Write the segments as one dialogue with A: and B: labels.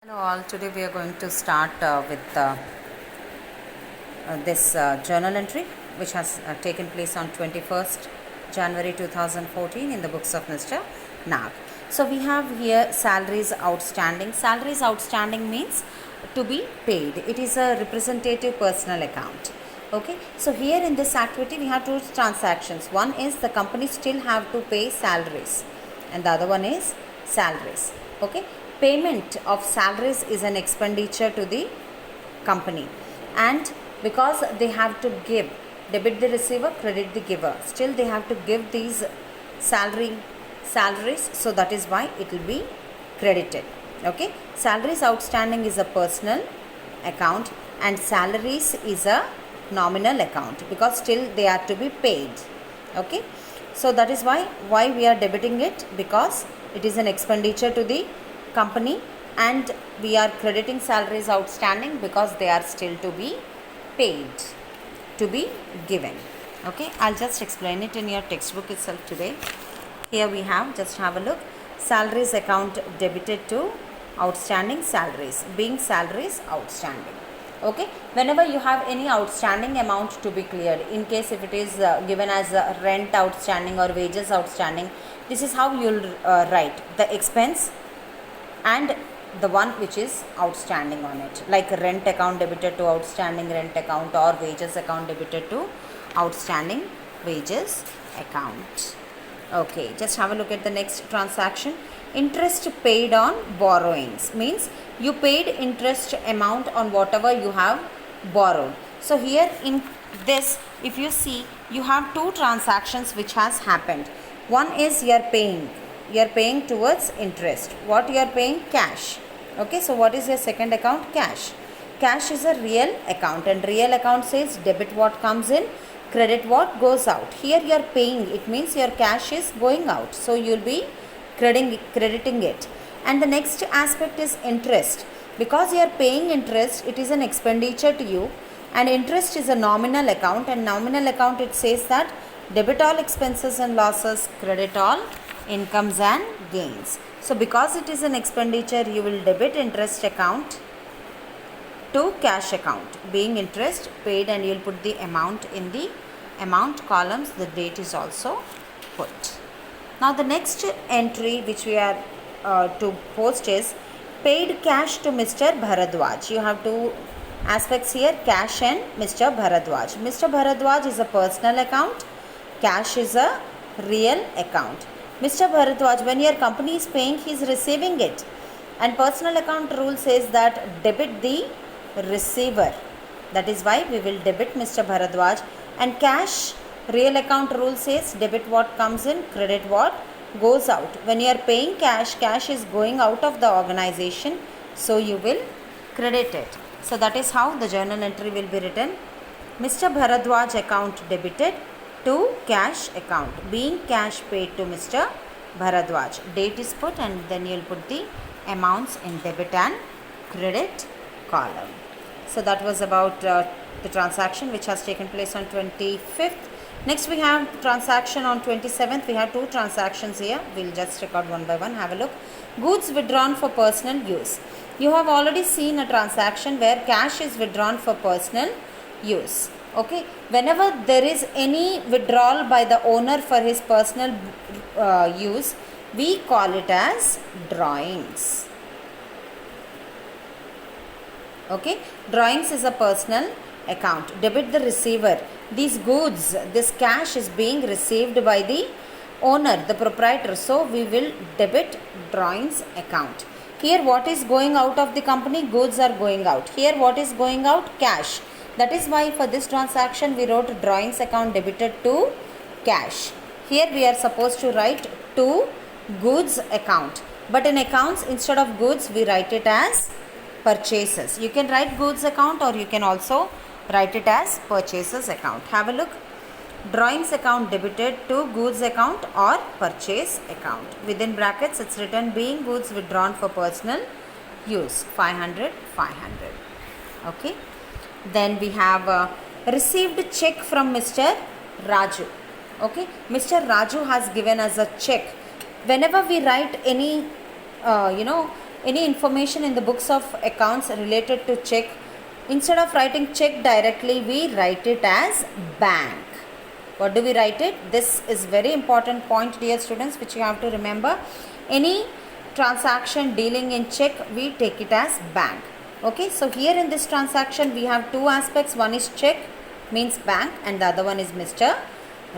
A: Hello all, today we are going to start with this journal entry which has taken place on 21st January 2014 in the books of Mr. Nag. So we have here salaries outstanding. Salaries outstanding means to be paid. It is a representative personal account. Okay, so here in this activity we have two transactions. One is the company still have to pay salaries and the other one is salaries. Okay, payment of salaries is an expenditure to the company, and because they have to give, debit the receiver, credit the giver, still they have to give these salaries, so that is why it will be credited. Okay, salaries outstanding is a personal account and salaries is a nominal account because still they are to be paid. Okay, so that is why we are debiting it, because it is an expenditure to the company, and we are crediting salaries outstanding because they are still to be paid, to be given. Okay, I'll just explain it in your textbook itself today. Here we have, just have a look, salaries account debited to outstanding salaries, being salaries outstanding. Okay, whenever you have any outstanding amount to be cleared, in case if it is given as rent outstanding or wages outstanding, this is how you'll write the expense and the one which is outstanding on it, like rent account debited to outstanding rent account or wages account debited to outstanding wages account. Okay, just have a look at the next transaction. Interest paid on borrowings means you paid interest amount on whatever you have borrowed. So here in this, if you see, you have two transactions which has happened. One is you are paying towards interest. What you are paying? Cash. Okay, so what is your second account? Cash. Cash is a real account, and real account says debit what comes in, credit what goes out. Here you are paying, it means your cash is going out, so you will be crediting it. And the next aspect is interest. Because you are paying interest, it is an expenditure to you, and interest is a nominal account, and nominal account it says that debit all expenses and losses, credit all incomes and gains. So because it is an expenditure, you will debit interest account to cash account, being interest paid, and you will put the amount in the amount columns. The date is also put. Now the next entry which we are to post is paid cash to Mr. Bharadwaj. You have two aspects here, cash and Mr. Bharadwaj. Mr. Bharadwaj is a personal account, cash is a real account. Mr. Bharadwaj, when your company is paying, he is receiving it, and personal account rule says that debit the receiver. That is why we will debit Mr. Bharadwaj. And cash, real account rule says debit what comes in, credit what goes out. When you are paying cash, cash is going out of the organization, so you will credit it. So that is how the journal entry will be written. Mr. Bharadwaj account debited to cash account, being cash paid to Mr. Bharadwaj. Date is put, and then you will put the amounts in debit and credit column. So that was about the transaction which has taken place on 25th. Next we have transaction on 27th. We have two transactions here. We'll just record one by one. Have a look. Goods withdrawn for personal use. You have already seen a transaction where cash is withdrawn for personal use. Okay, whenever there is any withdrawal by the owner for his personal use, we call it as drawings. Okay, drawings is a personal account. Debit the receiver. These goods, this cash is being received by the owner, the proprietor, so we will debit drawings account. Here what is going out of the company? Goods are going out. Here what is going out? Cash. That is why for this transaction we wrote drawings account debited to cash. Here we are supposed to write to goods account, but in accounts instead of goods we write it as purchases. You can write goods account or you can also write it as purchases account. Have a look. Drawings account debited to goods account or purchase account. Within brackets it's written being goods withdrawn for personal use, 500. Okay. Then we have received check from Mr. Raju. Okay, Mr. Raju has given us a check. Whenever we write any any information in the books of accounts related to check, instead of writing check directly, we write it as bank. What do we write it? This is very important point, dear students, which you have to remember. Any transaction dealing in check, we take it as bank. Okay, so here in this transaction we have two aspects. One is check, means bank, and the other one is Mr.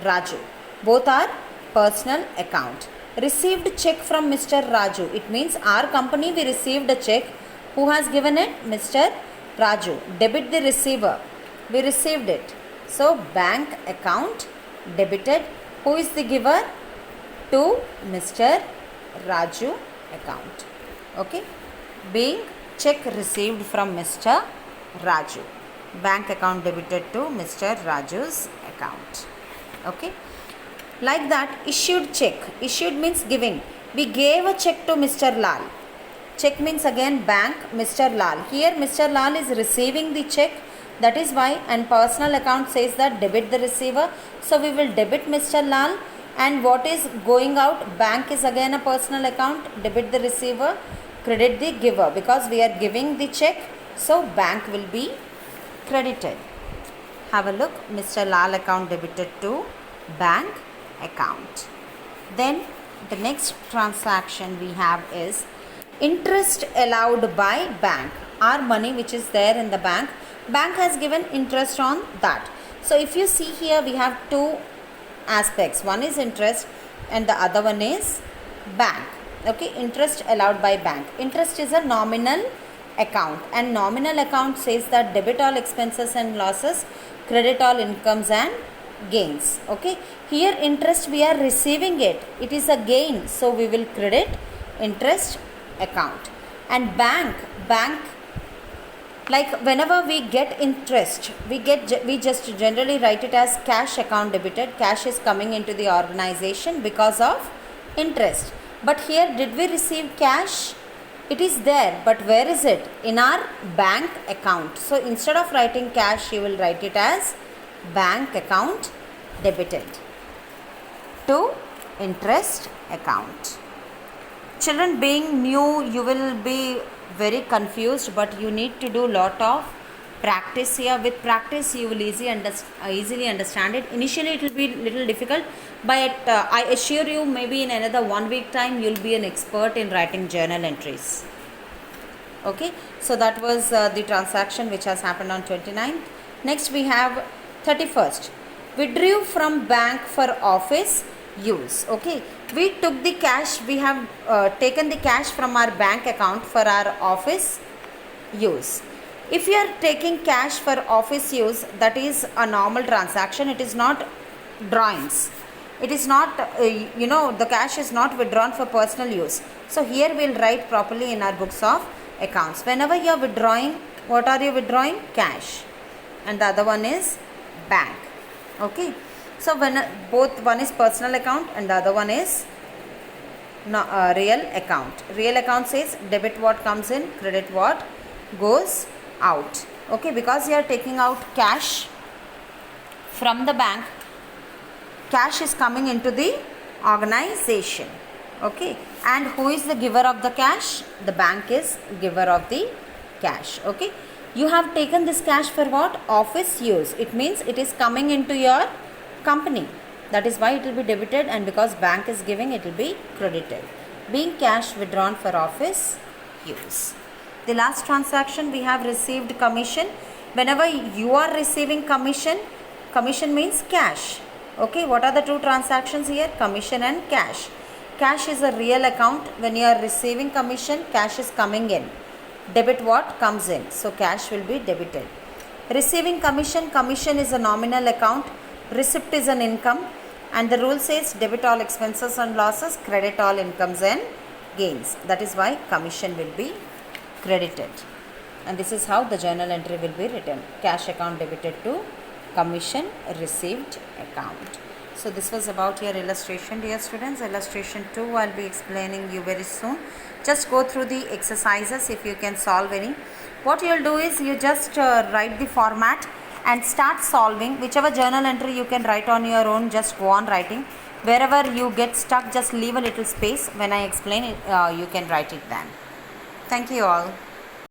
A: Raju. Both are personal account. Received check from Mr. Raju. It means our company, we received a check. Who has given it? Mr. Raju. Debit the receiver. We received it. So bank account debited. Who is the giver? To Mr. Raju account. Okay. Being check received from Mr. Raju. Bank account debited to Mr. Raju's account. Okay. Like that, issued check. Issued means giving. We gave a check to Mr. Lal. Check means again bank, Mr. Lal. Here Mr. Lal is receiving the check. That is why, and personal account says that debit the receiver. So we will debit Mr. Lal, and what is going out? Bank is again a personal account. Debit the receiver, credit the giver, because we are giving the check. So bank will be credited. Have a look. Mr. Lal account debited to bank account. Then the next transaction we have is interest allowed by bank. Our money which is there in the bank, bank has given interest on that. So if you see here, we have two aspects. One is interest and the other one is bank. Okay, interest allowed by bank. Interest is a nominal account, and nominal account says that debit all expenses and losses, credit all incomes and gains. Okay, here interest we are receiving it, it is a gain, so we will credit interest account. And bank, like whenever we get interest, we just generally write it as cash account debited. Cash is coming into the organization because of interest. But here, did we receive cash? It is there, but where is it? In our bank account. So instead of writing cash, you will write it as bank account debited to interest account. Children, being new, you will be very confused, but you need to do lot of practice here. With practice, you will easily understand it. Initially, it will be little difficult, but I assure you, maybe in another 1 week time, you will be an expert in writing journal entries. Okay, so that was the transaction which has happened on 29th. Next, we have 31st. Withdrew from bank for office use. Okay, we took the cash, we have taken the cash from our bank account for our office use. If you are taking cash for office use, that is a normal transaction. It is not drawings. It is not, the cash is not withdrawn for personal use. So here we will write properly in our books of accounts. Whenever you are withdrawing, what are you withdrawing? Cash. And the other one is bank. Okay. So when one is personal account and the other one is real account. Real account says debit what comes in, credit what goes out. Okay, because you are taking out cash from the bank, cash is coming into the organization. Okay, and who is the giver of the cash? The bank is giver of the cash. Okay, you have taken this cash for what? Office use. It means it is coming into your company. That is why it will be debited, and because bank is giving, it will be credited. Being cash withdrawn for office use. The last transaction, we have received commission. Whenever you are receiving commission, commission means cash. Okay, what are the two transactions here? Commission and cash. Cash is a real account. When you are receiving commission, cash is coming in. Debit what comes in. So cash will be debited. Receiving commission, commission is a nominal account. Receipt is an income. And the rule says debit all expenses and losses, credit all incomes and gains. That is why commission will be credited. And this is how the journal entry will be written. Cash account debited to commission received account. So this was about your illustration, dear students. Illustration 2 I will be explaining you very soon. Just go through the exercises if you can solve any. What you will do is you just write the format and start solving. Whichever journal entry you can write on your own, just go on writing. Wherever you get stuck, just leave a little space. When I explain it, you can write it then. Thank you all.